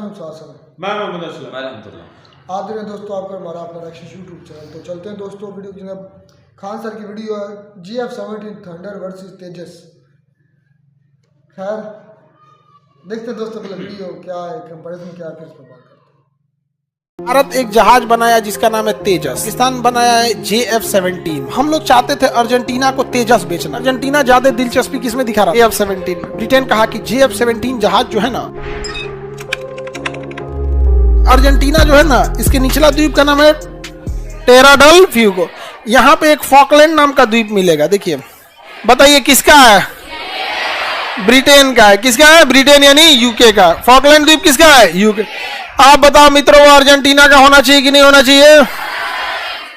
मैं मोहम्मद असलम। आदरणीय दोस्तों, आपका हमारा अपना रक्षिश यूट्यूब चैनल। तो चलते हैं दोस्तों वीडियो की जनाब। खान सर की वीडियो है GF-17 थंडर वर्सेस तेजस। खैर देखते हैं दोस्तों पहले वीडियो क्या है, कंपैरिजन क्या है, फिर इस पर बात करते हैं। भारत एक जहाज बनाया जिसका नाम है तेजस। पाकिस्तान बनाया है JF-17। हम लोग चाहते थे अर्जेंटीना को तेजस बेचना। अर्जेंटीना ज्यादा दिलचस्पी किसमें दिखा रहा है? JF-17 में। ब्रिटेन कहा कि JF-17 जहाज जो है ना, अर्जेंटीना जो है ना, इसके निचला द्वीप का नाम है टेरा डेल फ्यूगो। यहाँ पे एक फॉकलैंड नाम का द्वीप मिलेगा। देखिए, बताइए किसका है? ब्रिटेन का है। किसका है? ब्रिटेन यानी यूके का। फॉकलैंड द्वीप किसका है? यूके। आप बताओ मित्रों, वो अर्जेंटीना का होना चाहिए कि नहीं होना चाहिए?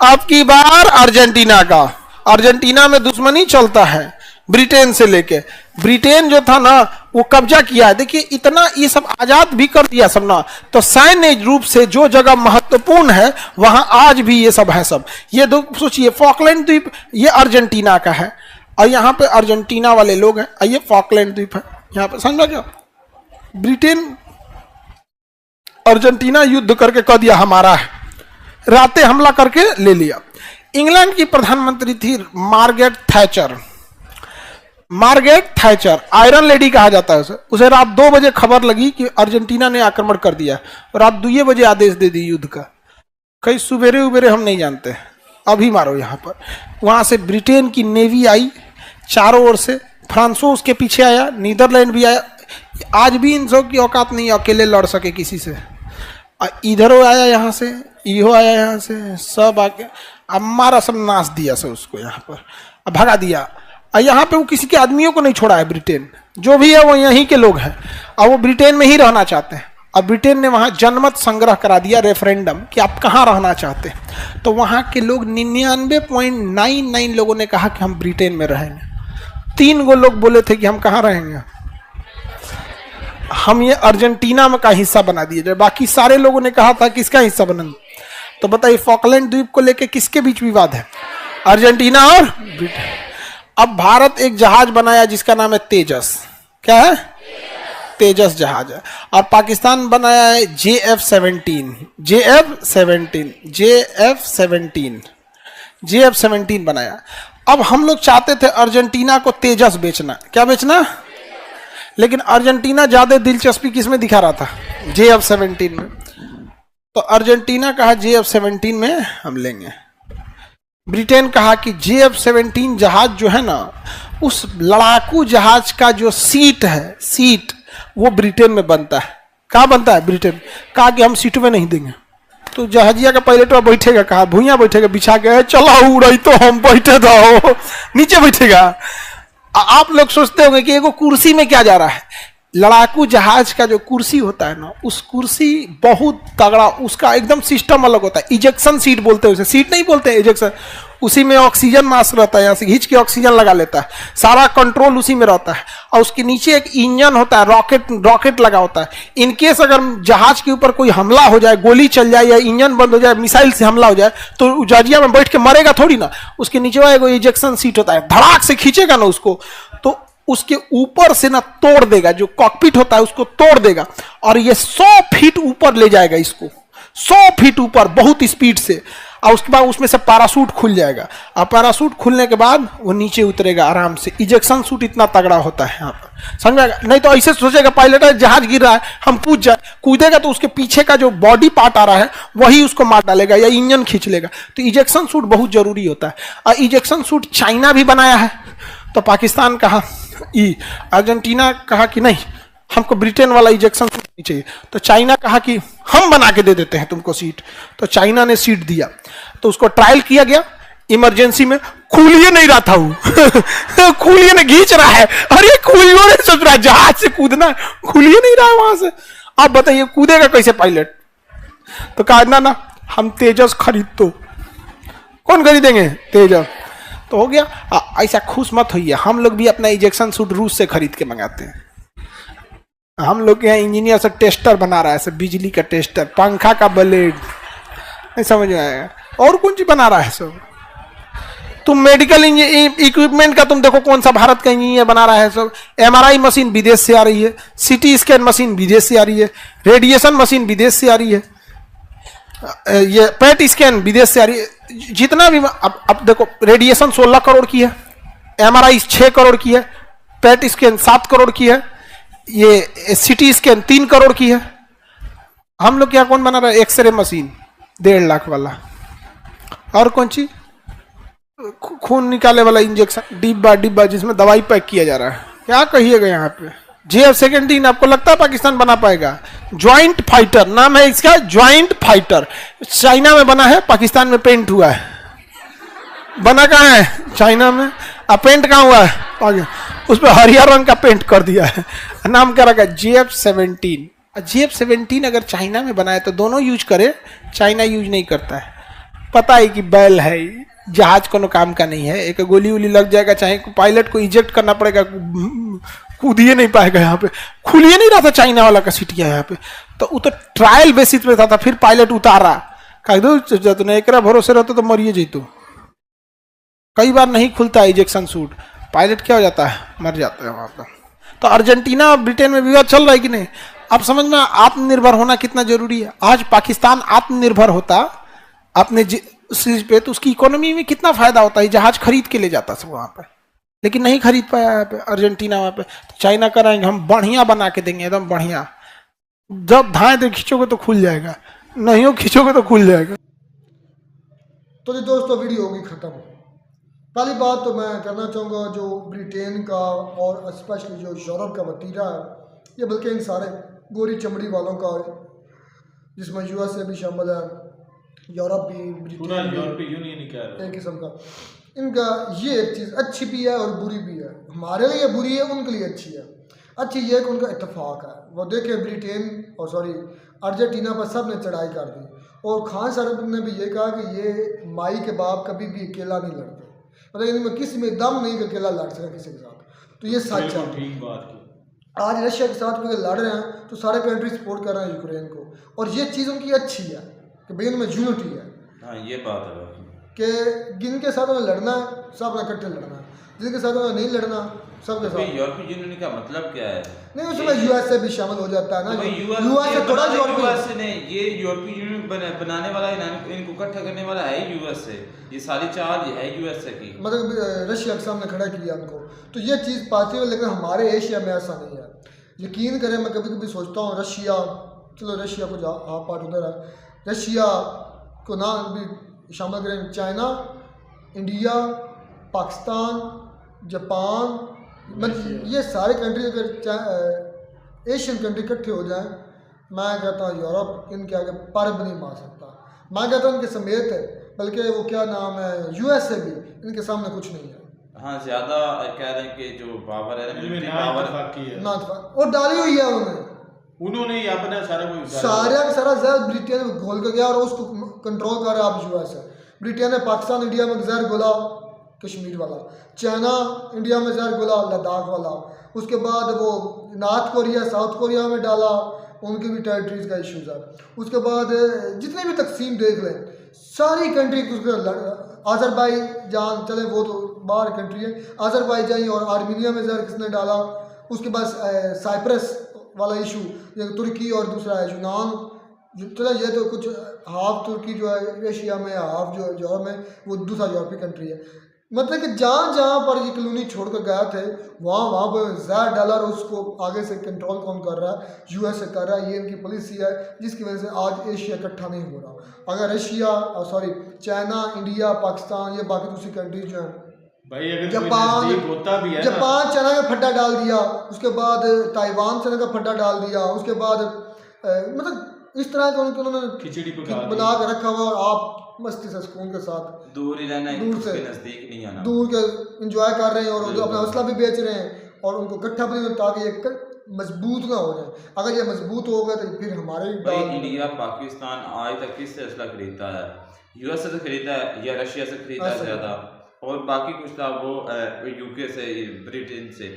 अब की बार अर्जेंटीना का। अर्जेंटीना में दुश्मनी चलता है ब्रिटेन से लेके। ब्रिटेन जो था ना, वो कब्जा किया है। देखिए, इतना ये सब आजाद भी कर दिया सब ना, तो सैन्य रूप से जो जगह महत्वपूर्ण है वहां आज भी ये सब है। सब ये सोचिए, फॉकलैंड द्वीप ये अर्जेंटीना का है, और यहाँ पे अर्जेंटीना वाले लोग हैं, और ये फॉकलैंड द्वीप है यहाँ पे। समझा क्या? ब्रिटेन अर्जेंटीना युद्ध करके कह दिया हमारा है, रातें हमला करके ले लिया। इंग्लैंड की प्रधानमंत्री थी Margaret Thatcher. Margaret Thatcher, iron lady कहा जाता है उसे। उसे रात 2 बजे खबर लगी कि अर्जेंटीना ने आक्रमण कर दिया। रात 2 बजे आदेश दे दी युद्ध का। कई सुबेरे उबेरे हम नहीं जानते, अभी मारो यहाँ पर। वहां से ब्रिटेन की नेवी आई चारों ओर से, फ्रांसो उसके पीछे आया, नीदरलैंड भी आया। आज भी इन सब की औकात नहीं अकेले लड़ सके किसी से। इधरो आया यहाँ से, इहो आया यहाँ से, सब आके हमारा सब नाश दिया से उसको यहाँ पर, अब भगा दिया। और यहाँ पे वो किसी के आदमियों को नहीं छोड़ा है। ब्रिटेन जो भी है वो यहीं के लोग हैं, और वो ब्रिटेन में ही रहना चाहते हैं। अब ब्रिटेन ने वहाँ जनमत संग्रह करा दिया, रेफरेंडम, कि आप कहाँ रहना चाहते हैं। तो वहाँ के लोग 99.99 लोगों ने कहा कि हम ब्रिटेन में रहेंगे। 3 गो लोग बोले थे कि हम कहाँ रहेंगे, हम ये अर्जेंटीना में का हिस्सा बना दिए जाए। बाकी सारे लोगों ने कहा था किसका हिस्सा बना। तो बताइए, फॉकलैंड द्वीप को लेकर किसके बीच विवाद है? अर्जेंटीना और ब्रिटेन। अब भारत एक जहाज बनाया जिसका नाम है तेजस। क्या है? तेजस जहाज है। और पाकिस्तान बनाया है JF-17 बनाया। अब हम लोग चाहते थे अर्जेंटीना को तेजस बेचना। क्या बेचना? लेकिन अर्जेंटीना ज्यादा दिलचस्पी किसमें दिखा रहा था? JF-17 में। तो अर्जेंटीना कहा JF-17 में हम लेंगे। ब्रिटेन कहा कि JF-17 जहाज जो है ना, उस लड़ाकू जहाज का जो सीट वो ब्रिटेन में बनता है। कहाँ बनता है? ब्रिटेन। कहा कि हम सीट में नहीं देंगे। तो जहाजिया का पायलट बैठेगा कहा? भूया बैठेगा बिछा के, चला उड़ाई तो हम बैठे दो, नीचे बैठेगा। आप लोग सोचते होंगे कि एगो कुर्सी में क्या जा रहा है। लड़ाकू जहाज का जो कुर्सी होता है ना, उस कुर्सी बहुत तगड़ा, उसका एकदम सिस्टम अलग होता है। इजेक्शन सीट बोलते हैं उसे, सीट नहीं बोलते हैं, इजेक्शन। उसी में ऑक्सीजन मास्क रहता है, यहाँ से खींच के ऑक्सीजन लगा लेता है, सारा कंट्रोल उसी में रहता है। और उसके नीचे एक इंजन होता है, रॉकेट लगा होता है। इनकेस अगर जहाज के ऊपर कोई हमला हो जाए, गोली चल जाए या इंजन बंद हो जाए, मिसाइल से हमला हो जाए, तो जहाजिया में बैठ के मरेगा थोड़ी ना। उसके नीचे एगो इजेक्शन सीट होता है, धड़ाक से खींचेगा ना उसको, तो उसके ऊपर से ना तोड़ देगा, जो कॉकपिट होता है उसको तोड़ देगा, और ये 100 फीट ऊपर ले जाएगा इसको, 100 फीट ऊपर बहुत स्पीड से। और उसके बाद उसमें से पैराशूट खुल जाएगा, और पैराशूट खुलने के बाद वो नीचे उतरेगा आराम से। इजेक्शन सूट इतना तगड़ा होता है यहाँ पर, समझेगा? नहीं तो ऐसे सोचेगा पायलट जहाज गिर रहा है, हम कूदेगा तो उसके पीछे का जो बॉडी पार्ट आ रहा है वही उसको मार डालेगा या इंजन खींच लेगा। तो इजेक्शन सूट बहुत जरूरी होता है। और इजेक्शन सूट चाइना भी बनाया है। तो पाकिस्तान कहा, अर्जेंटीना कहा कि नहीं, हमको ब्रिटेन वाला इजेक्शन सीट नहीं चाहिए। तो चाइना कहा कि हम बना के दे देते हैं तुमको सीट। तो चाइना ने सीट दिया। तो उसको ट्रायल किया गया इमरजेंसी में। खुलिए नहीं रहा था वो खुलिए ने खींच रहा है। अरे खुलियो नहीं सोच रहा है जहाज से कूदना, खुलिए नहीं रहा है वहां से। आप बताइए कूदेगा कैसे पायलट? तो कहा ना हम तेजस खरीद दो। कौन खरीदेंगे? तेजस। तो हो गया। ऐसा खुश मत होइए, हम लोग भी अपना इजेक्शन सूट रूस से खरीद के मंगाते हैं। हम लोग के यहाँ इंजीनियर से टेस्टर बना रहा है, बिजली का टेस्टर, पंखा का ब्लेड, नहीं समझ में आएगा, और कौन चीज बना रहा है सब। तुम मेडिकल इक्विपमेंट का तुम देखो कौन सा भारत का इंजीनियर बना रहा है। सब MRI मशीन विदेश से आ रही है, CT स्कैन मशीन विदेश से आ रही है, रेडिएशन मशीन विदेश से आ रही है, ये पेट स्कैन विदेश से आ रही है। जितना भी अब देखो रेडिएशन 16 करोड़ की है, MRI 6 करोड़ की है, पेट स्कैन 7 करोड़ की है, ये CT स्कैन 3 करोड़ की है। हम लोग क्या कौन बना रहा है? एक्सरे मशीन 1.5 लाख वाला, और कौन सी खून निकाले वाला इंजेक्शन डिब्बा जिसमें दवाई पैक किया जा रहा है। क्या कहिएगा यहाँ पे? JF-17 आपको लगता है पाकिस्तान बना पाएगा? ज्वाइंट फाइटर नाम है इसका, ज्वाइंट फाइटर। चाइना में बना है, पाकिस्तान में पेंट हुआ है। बना कहाँ है? चाइना में। अब पेंट कहाँ हुआ है? आगे उस पर हरियर रंग का पेंट कर दिया है, नाम क्या रखा? JF-17। JF-17 अगर चाइना में बना है तो दोनों यूज करे, चाइना यूज नहीं करता है। पता है कि बैल है, जहाज कोनो काम का नहीं है, एक गोली उली लग जाएगा, चाहे पायलट को इजेक्ट करना पड़ेगा, कूदिए नहीं पाएगा। यहाँ पे खुलिए नहीं रहा था चाइना वाला का सीटिया यहाँ पे, तो वो तो ट्रायल बेसिस पे था, फिर पायलट उतारा। कह दो एक भरोसे रहते तो मरिए जीतो। कई बार नहीं खुलता है इजेक्शन सूट, पायलट क्या हो जाता है? मर जाता है वहां पर। तो अर्जेंटीना और ब्रिटेन में विवाद चल रहा है कि नहीं? आप समझना आत्मनिर्भर होना कितना जरूरी है। आज पाकिस्तान आत्मनिर्भर होता अपने चीज पे तो उसकी इकोनॉमी में कितना फायदा होता है। जहाज खरीद के ले जाता सब वहां पे, लेकिन नहीं खरीद पाया यहाँ पे अर्जेंटीना। वहां पे तो चाइना कराएंगे, हम बढ़िया बना के देंगे एकदम बढ़िया। जब धाए दे खींचोगे तो खुल जाएगा, नहीं हो खींचोगे तो खुल जाएगा। तो जी दोस्तों वीडियो होगी खत्म। पहली बात तो मैं करना चाहूँगा जो ब्रिटेन का और स्पेशली जो यूरोप का वतीरा है, ये बल्कि इन सारे गोरी चमड़ी वालों का, जिसमें USA भी शामिल है, यूरोप भी, ब्रिटेन भी, एक किस्म का इनका ये एक चीज़ अच्छी भी है और बुरी भी है। हमारे लिए बुरी है, उनके लिए अच्छी है। अच्छी ये है कि उनका इत्तेफाक है। वो देखे ब्रिटेन और अर्जेंटीना पर सब ने चढ़ाई कर दी, और खान साहब ने भी ये कहा कि ये माई के बाप कभी भी अकेला नहीं लड़ते, मतलब इनमें किसी में दम नहीं कि अकेला लड़ सके किसी के साथ। तो ये सच है। ठीक बात की। आज रशिया के साथ भी लड़ रहे हैं तो सारे कंट्री सपोर्ट कर रहे हैं यूक्रेन को, और ये चीज़ उनकी अच्छी है कि भाई उनमें यूनिटी है। हाँ ये बात है कि जिनके साथ उन्हें लड़ना है सब ने इकट्ठे लड़ना है, जिनके साथ उन्हें नहीं लड़ना सबके साथ। यूरोपीय यूनियन का मतलब क्या है? नहीं, उसमें USA भी शामिल हो जाता है ना। USA थोड़ा यूएस नहीं, ये यूरोपीय यूनियन बनाने वाला, इनको इकट्ठा करने वाला है USA। ये सारी चाल है USA की, मतलब रशिया के सामने खड़ा किया उनको, तो ये चीज़ पाती है। लेकिन हमारे एशिया में ऐसा नहीं है। यकीन करें, मैं कभी कभी सोचता हूँ रशिया, चलो रशिया को हाफ पार्ट उधर है, रशिया को ना भी शामिल करें, चाइना, इंडिया, पाकिस्तान, जापान, मतलब ये सारे कंट्री अगर एशियन कंट्री इकट्ठे हो जाएं, मैं कहता हूँ यूरोप इनके आगे पर भी नहीं मार सकता। मैं कहता हूँ इनके समेत है, बल्कि वो क्या नाम है USA भी इनके सामने कुछ नहीं है। हाँ ज्यादा कह रहे हैं कि जो पावर है ना और डाली हुई है उन्होंने ही अपना सारा सारा जहर ब्रिटेन में घोल कर गया और उसको कंट्रोल कर रहा है अब US है। ब्रिटेन ने पाकिस्तान इंडिया में जहर घोला कश्मीर वाला, चाइना इंडिया में जहर घोला लद्दाख वाला, उसके बाद वो नॉर्थ कोरिया साउथ कोरिया में डाला, उनकी भी टेरिटरीज का इशूज़ है। उसके बाद जितनी भी तकसीम देख लें सारी कंट्री, अज़रबाईजान चले वो तो बाहर कंट्री है, अज़रबाईजान और आर्मीनिया में जहर किसने डाला। उसके बाद साइप्रस वाला इशू, तुर्की और दूसरा है यूनान, चलो ये तो कुछ हाफ तुर्की जो है एशिया में, हाफ जो यूरोप में, वो दूसरा यूरोपीय कंट्री है। मतलब कि जहाँ पर ये कॉलोनी छोड़ कर गए थे वहाँ पर ज़्यादा डॉलर उसको आगे से कंट्रोल कौन कर रहा है? USA कर रहा है। ये इनकी पॉलिसी है जिसकी वजह से आज एशिया इकट्ठा नहीं हो रहा। अगर चाइना, इंडिया, पाकिस्तान, ये बाकी दूसरी कंट्रीज जो हैं, जापान चाइना का फड्डा डाल दिया, उसके बाद ताइवान चाइना का फड्डा डाल दिया, उसके बाद मतलब इस तरह का उन्होंने खिचड़ी बना के रखा हुआ, और आप मस्ती से सुकून के साथ दूर ही रहना, दूर से नजदीक नहीं आना, दूर के एंजॉय कर रहे हैं, और अपना हौसला भी बेच रहे हैं, और उनको इकट्ठा भी ताकि ये मजबूत ना हो जाए। अगर ये मजबूत हो गए तो फिर हमारे इंडिया पाकिस्तान आज तक किससे असला खरीदता है? USA से खरीदा है या रशिया से खरीदा है ज्यादा, और बाकी कुछ था वो UK से, ब्रिटेन से।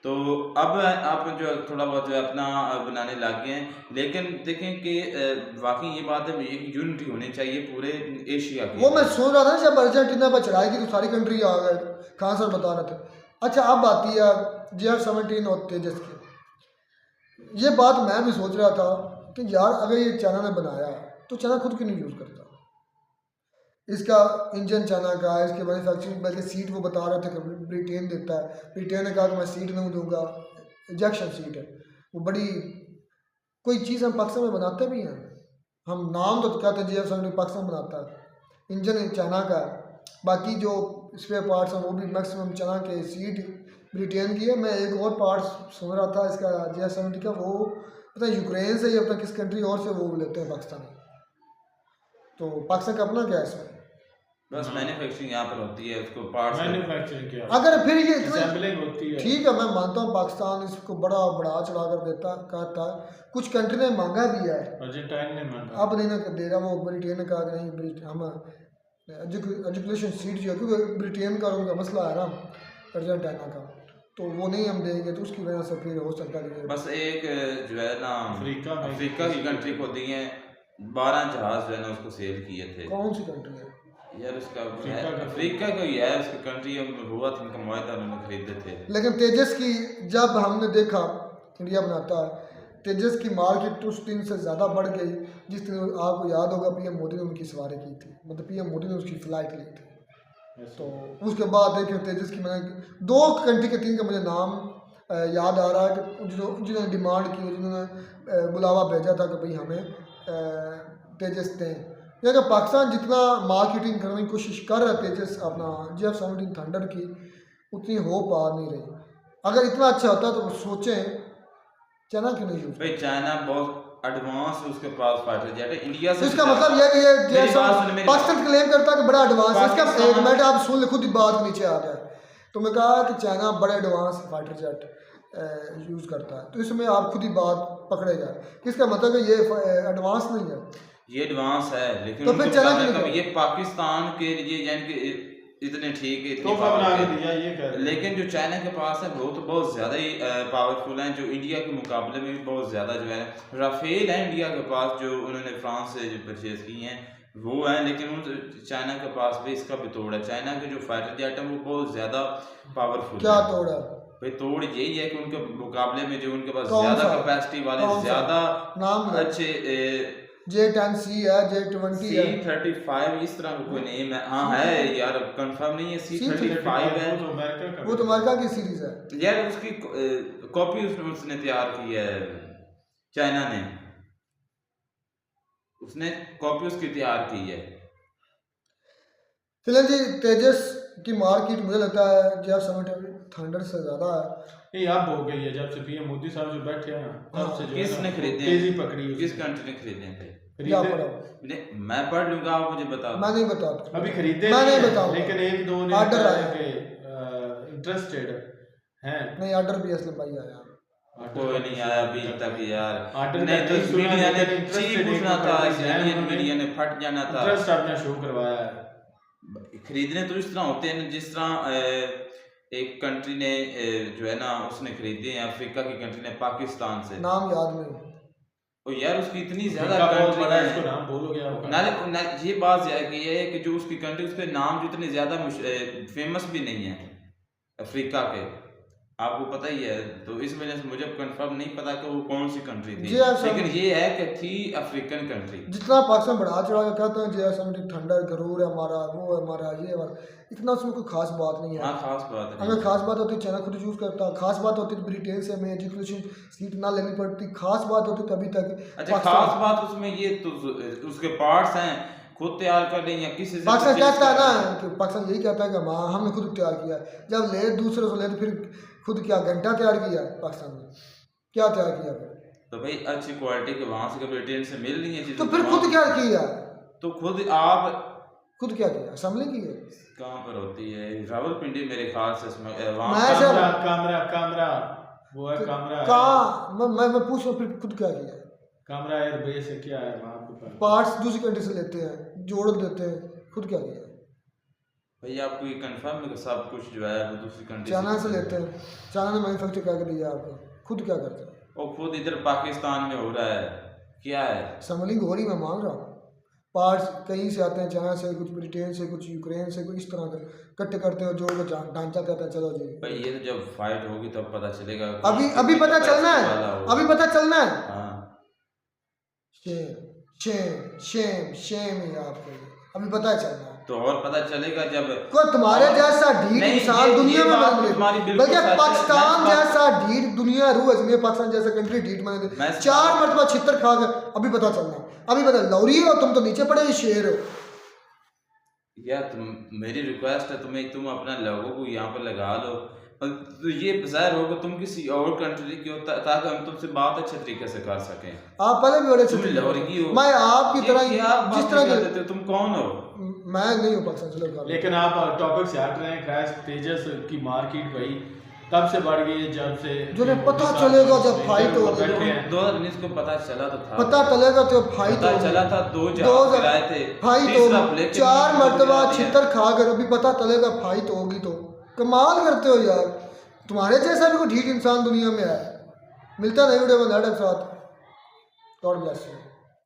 तो अब आप जो है थोड़ा बहुत जो है अपना बनाने लग गए हैं, लेकिन देखें कि वाकई ये बात है एक यूनिटी होनी चाहिए पूरे एशिया की। वो मैं सोच रहा था ना, जब अर्जेंटीना पर चढ़ाई की तो सारी कंट्री आ गए, खान सर बता रहे थे। अच्छा अब आती है JF-17 और तेजस की। ये बात मैं भी सोच रहा था कि यार अगर ये चाइना ने बनाया तो चाइना खुद क्यों नहीं यूज़ करता। इसका इंजन चाइना का है, इसके मैन्युफैक्चरिंग, बल्कि सीट वो बता रहे थे कि ब्रिटेन देता है। ब्रिटेन ने कहा कि मैं सीट नहीं दूंगा, इंजेक्शन सीट है वो। बड़ी कोई चीज़ हम पाकिस्तान में बनाते भी हैं, हम नाम तो कहते हैं JF-17 पाकिस्तान बनाता है, इंजन चाइना का है, बाकी जो स्पेयर पार्ट्स हैं वो भी मैक्सिमम चाइना के, सीट ब्रिटेन की है। मैं एक और पार्ट सुन रहा था इसका JF-17 का, वो पता है यूक्रेन से या पता किस कंट्री और से वो लेते हैं पाकिस्तान। तो पाकिस्तान का अपना क्या है इसमें? बस मैन्युफैक्चरिंग यहाँ पर होती है, उसको पार्ट्स मैन्युफैक्चरिंग क्या अगर फिर ये असेंबलिंग होती है। ठीक है, मैं मानता हूँ पाकिस्तान इसको बढ़ा चढ़ा कर देता कहता है, कुछ कंट्री ने मांगा भी है, अर्जेंटाइन ने मांगा, अब नहीं ना दे रहा। वो ब्रिटेन ने कहा कि नहीं, हम एजुकेशन सीट जो है, क्योंकि ब्रिटेन का उनका मसला है ना अर्जेंटीना का, तो वो नहीं हम देंगे, तो उसकी वजह से फिर हो सकता है बस एक जो है ना अफ्रीका की कंट्री को दिए 12 जहाज जो है ना उसको सेल किए थे। कौन सी कंट्री है यार उसका अफ्रीका का ही है, उसकी कंट्री हुआ था, इनका मुआहदा उन्होंने खरीदे थे। लेकिन तेजस की जब हमने देखा इंडिया बनाता है, तेजस की मार्केट उस दिन से ज़्यादा बढ़ गई जिस दिन आपको याद होगा PM मोदी ने उनकी सवारी की थी, मतलब PM मोदी ने उसकी फ़्लाइट ली थी। तो उसके बाद देखिए तेजस की, मैंने 2 कंट्री के 3 का मुझे नाम याद आ रहा है कि जिन्होंने डिमांड की, जिन्होंने बुलावा भेजा था कि भाई हमें तेजस दें। यानी पाकिस्तान जितना मार्केटिंग करने की कोशिश कर रहा है तेजस अपना JF-17 थंडर की, उतनी हो पा नहीं रही। अगर इतना अच्छा होता तो सोचें चाइना क्यों नहीं यूज। भाई चाइना बहुत एडवांस है, उसके पास फाइटर जेट है इंडिया से। इसका मतलब यह कि ये पाकिस्तान क्लेम करता है कि बड़ा एडवांस है। इसका एक मिनट आप सुन ले, खुद ही बात नीचे आ गया। तो मैं कहा कि चाइना बड़ा एडवांस फाइटर जेट यूज़ करता है, तो इसमें आप खुद ही बात पकड़ेगा। इसका मतलब है ये एडवांस नहीं है, ये एडवांस है, लेकिन तो फिर चला ये पाकिस्तान के लिए यानी कि इतने ठीक है, तो दिया ये कह रहे। लेकिन जो चाइना के पास है वो तो बहुत ज़्यादा ही पावरफुल हैं, जो इंडिया के मुकाबले में भी बहुत ज़्यादा जो है राफेल है इंडिया के पास, जो उन्होंने फ्रांस से जो परचेज की हैं वो है, लेकिन उन चाइना के पास भी इसका भी तोड़ है। चाइना के जो फाइटर जेट है वो बहुत ज़्यादा पावरफुल। क्या तोड़ है भाई? तोड़ यही है कि उनके मुकाबले में जो उनके पास ज़्यादा कैपेसिटी वाले, ज़्यादा नाम अच्छे J-10C है, J-20 है, C-35 इस तरह का कोई नेम है। हाँ है यार, कंफर्म नहीं है। C-35 है, वो तो अमेरिका की सीरीज है यार। उसकी कॉपी उसने तैयार की है, चाइना ने, उसने कॉपी उसकी तैयार की है। चलें जी, तेजस की मार्केट मुझे लगता है JF-17 थंडर से ज़्यादा है। ये अब हो गई है, जब से PM मोदी साहब जो बैठे हैं ना, तब से जो है किसने खरीदे? तेजी पकड़ी, किस कंट्री ने खरीदे थे? क्या पढ़ा? मैं पढ़ लूंगा, आप मुझे बता। मैं नहीं बताता, अभी खरीदे मैं नहीं बताऊंगा, लेकिन एक दो ने ऑर्डर कहा आया कि इंटरेस्टेड हैं। नहीं, ऑर्डर भी असलम भाई आया, कोई नहीं आया अभी तक यार। ऑर्डर नहीं तो नहीं सुना, मीडिया ने लेकिन चीख interested उठना एक था, party है, इंडियन उन्होंने मीडिया ने फट जाना था। इंटरेस्ट आपने शो करवाया है। खरीदने तो इस तरह होते हैं जिस तरह एक कंट्री ने जो है ना उसने खरीदे हैं, अफ्रीका की कंट्री ने पाकिस्तान से। नाम याद नहीं। और यार उसकी इतनी ज्यादा बहुत बड़ा है, कंट्री इसको नाम भूल गया होगा। ना ये बात की है कि जो उसकी कंट्री, उसके नाम जो इतने ज्यादा फेमस भी नहीं है अफ्रीका के, आपको पता ही है। तो इस वजह से मुझे कंफर्म नहीं पता कि वो कौन सी कंट्री थी, लेकिन ये है कि थी अफ्रीकन कंट्री। जितना पाकिस्तान बढ़ा चढ़ा के कहते हैं JF-17 थंडर गरूर है हमारा, वो है हमारा, ये हमारा, इतना उसमें कोई खास बात नहीं है। हाँ, खास बात है। अगर खास बात होती चाइना खुद यूज़ करता, खास बात होती तो ब्रिटेन से हमें एजुकेशन सीट ना लेनी पड़ती, खास बात होती तो अभी तक। अच्छा, खास बात उसमें ये तो उसके पार्ट्स हैं खुद तैयार कर दें या किसी से पाकिस्तान कहता है ना कि पाकिस्तान यही कहता है कि हाँ हमने खुद तैयार किया। जब ले दूसरे से ले तो फिर खुद क्या घंटा तैयार किया पाकिस्तान ने, क्या तैयार किया फिर? तो भाई अच्छी क्वालिटी के वहां से ब्रिटेन से मिल रही है चीजें, तो फिर खुद क्या किया? तो खुद आप खुद क्या किया? असेंबली की है। कहाँ पर होती है? रावलपिंडी मेरे ख्याल से कामरा वो है, कामरा कहाँ? मैं पूछ रहा हूँ फिर खुद क्या किया? कामरा एयरबेस है, क्या है वहाँ पे? पार्ट्स दूसरी कंट्री से लेते हैं, जोड़ देते हैं, खुद क्या किया? भाई आपको ये कंफर्म है कि सब कुछ जो है वो दूसरी कंट्री चाइना से लेते हैं, चाइना ने मैन्युफैक्चर करके दिया आपको, खुद क्या करते हैं? और खुद इधर पाकिस्तान में हो रहा है, क्या है समलिंग हो रही, मैं मान रहा हूँ। पार्ट्स कहीं से आते हैं, चाइना से, कुछ ब्रिटेन से, कुछ यूक्रेन से, कुछ इस तरह के कट्टे करते हैं, जोड़ के ढांचा कहते हैं, चलो जी। भाई ये तो जब फाइट होगी तब पता चलेगा। अभी पता चलना है, अभी पता चलना है। हाँ शेम शेम शेम शेम ही आपको, अभी पता चलना है। तो और पता चलेगा जब कोई तुम्हारे जैसा ढीठ नहीं, इंसान ये दुनिया में बात बदले, तुम्हारी बिल्कुल बल्कि सच है। पाकिस्तान मैं जैसा ढीठ दुनिया रू अजमेर पाकिस्तान जैसा कंट्री ढीठ बने दे, मैं 4 मरतबा छितर खा गए। अभी पता चलना, अभी पता लौरी हो तुम तो नीचे पड़े शेर हो। यार तुम, मेरी रिक्वेस्ट है तुम्हें, तुम अपना लोगों को यहाँ पर लगा लो, तो ये बाहर होगा तुम किसी और कंट्री की हो, ताकि हम तुमसे बात अच्छे तरीके से कर सकें। आप पहले भी बड़े तुम लौरगी हो, मैं आपकी तरह जिस तरह कर देते हो, तुम कौन हो? मैं नहीं हूँ पाकिस्तान से लोग। लेकिन आप टॉपिक से हट रहे हैं। खैर तेजस की मार्केट भाई तब से बढ़ गई है जब से जिन्हें पता चलेगा जब फाइट हो, बैठे हैं। 2019 को पता चला तो था, पता चलेगा तो फाइट पता हो, चला था 2 जहाज गिराए थे, फाइट तीसरा हो, ब्लैक 4 मरतबा गिरा दिया। छितर खा कर अभी पता चलेगा फाइट होगी। तो कमाल करते हो यार, तुम्हारे जैसा भी कोई ढीठ इंसान दुनिया में है। मिलता है नई वीडियो में, साथ गॉड ब्लेस यू।